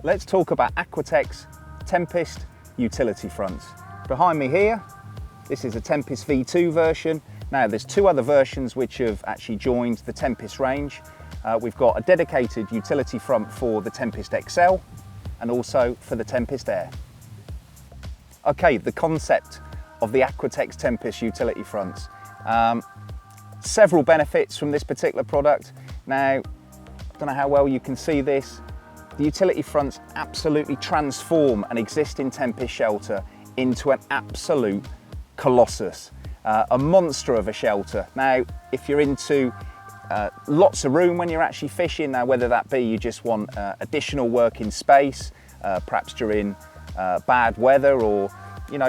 let's talk about Aquatexx Tempest Utility Fronts. Behind me here, this is a Tempest V2 version. Now there's two other versions which have actually joined the Tempest range. We've got a dedicated utility front for the Tempest XL and also for the Tempest Air. Okay, the concept of the Aquatexx Tempest Utility Fronts. Several benefits from this particular product. Now, I don't know how well you can see this. The utility fronts absolutely transform an existing Tempest shelter into an absolute colossus, a monster of a shelter. Now, if you're into lots of room when you're actually fishing, now whether that be you just want additional working space, perhaps during bad weather, or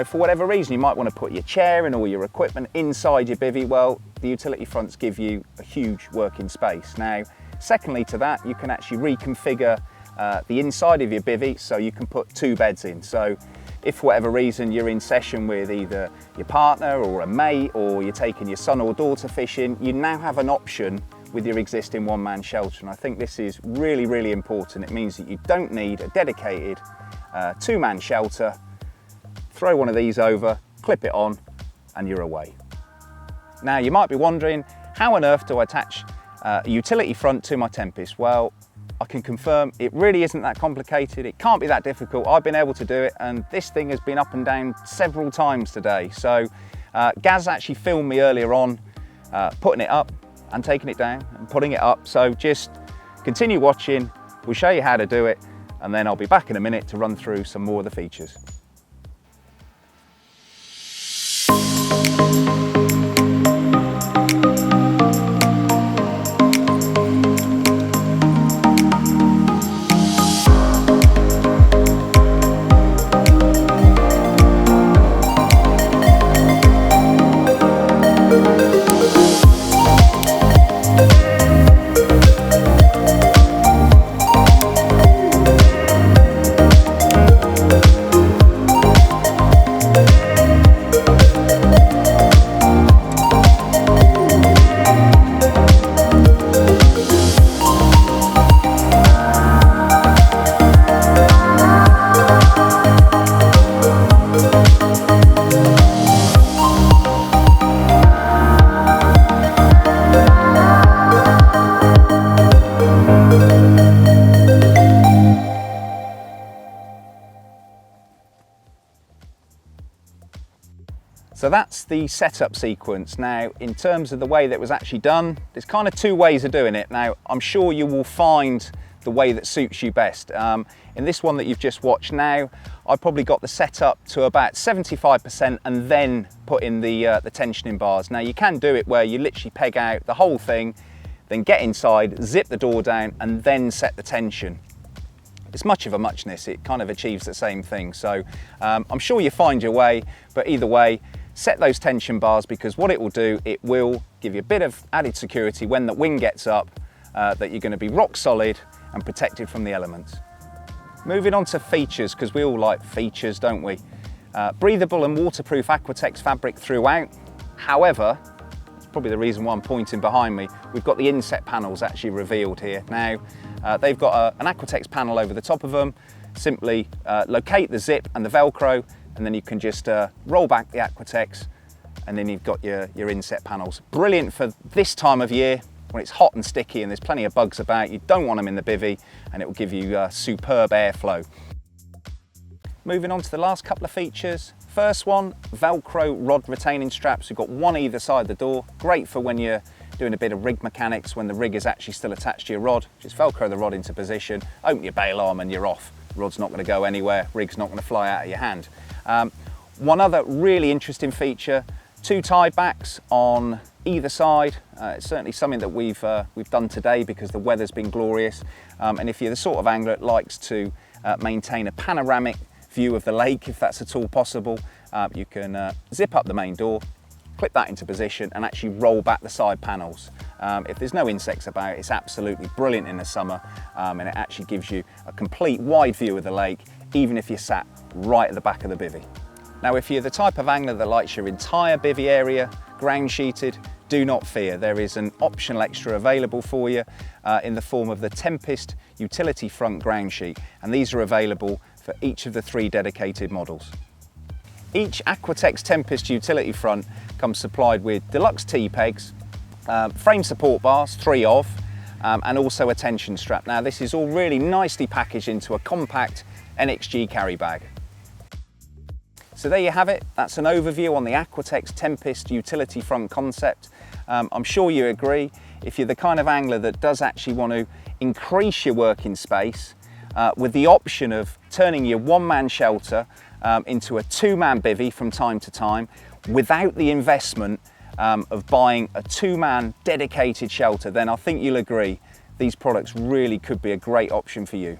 for whatever reason you might want to put your chair and all your equipment inside your bivvy, well, the utility fronts give you a huge working space. Now, secondly to that, you can actually reconfigure the inside of your bivvy so you can put two beds in. So if for whatever reason you're in session with either your partner or a mate, or you're taking your son or daughter fishing, you now have an option with your existing one-man shelter. And I think this is really, really important. It means that you don't need a dedicated two-man shelter. Throw one of these over, clip it on, and you're away. Now you might be wondering, how on earth do I attach a utility front to my Tempest? Well, I can confirm it really isn't that complicated. It can't be that difficult. I've been able to do it, and this thing has been up and down several times today. So Gaz actually filmed me earlier on putting it up and taking it down and putting it up. So just continue watching. We'll show you how to do it, and then I'll be back in a minute to run through some more of the features. So that's the setup sequence. Now, in terms of the way that it was actually done, there's kind of two ways of doing it. Now, I'm sure you will find the way that suits you best. In this one that you've just watched now, I've probably got the setup to about 75% and then put in the tensioning bars. Now, you can do it where you literally peg out the whole thing, then get inside, zip the door down, and then set the tension. It's much of a muchness. It kind of achieves the same thing. So I'm sure you find your way, but either way, set those tension bars, because what it will do, it will give you a bit of added security when the wind gets up, that you're going to be rock solid and protected from the elements. Moving on to features, because we all like features, don't we? Breathable and waterproof Aquatexx fabric throughout. However, it's probably the reason why I'm pointing behind me, we've got the inset panels actually revealed here. Now, they've got an Aquatexx panel over the top of them. Simply locate the zip and the velcro, and then you can just roll back the Aquatexx, and then you've got your inset panels. Brilliant for this time of year when it's hot and sticky and there's plenty of bugs about. You don't want them in the bivvy, and it will give you superb airflow. Moving on to the last couple of features. First one, velcro rod retaining straps. We've got one either side of the door. Great for when you're doing a bit of rig mechanics, when the rig is actually still attached to your rod. Just velcro the rod into position, open your bail arm, and you're off. Rod's not going to go anywhere, rig's not going to fly out of your hand. One other really interesting feature, two tie backs on either side. It's certainly something that we've done today because the weather's been glorious. And if you're the sort of angler that likes to maintain a panoramic view of the lake, if that's at all possible, you can zip up the main door, clip that into position, and actually roll back the side panels. If there's no insects about, it's absolutely brilliant in the summer, and it actually gives you a complete wide view of the lake, even if you're sat right at the back of the bivvy. Now, if you're the type of angler that likes your entire bivvy area ground sheeted, do not fear, there is an optional extra available for you in the form of the Tempest Utility Front ground sheet, and these are available for each of the 3 dedicated models. Each Aquatexx Tempest Utility Front comes supplied with deluxe T-pegs, frame support bars, 3 of, and also a tension strap. Now this is all really nicely packaged into a compact NXG carry bag. So there you have it, that's an overview on the Aquatexx Tempest Utility Front concept. I'm sure you agree, if you're the kind of angler that does actually want to increase your working space with the option of turning your 1-man shelter into a 2-man bivvy from time to time without the investment of buying a 2-man dedicated shelter, then I think you'll agree these products really could be a great option for you.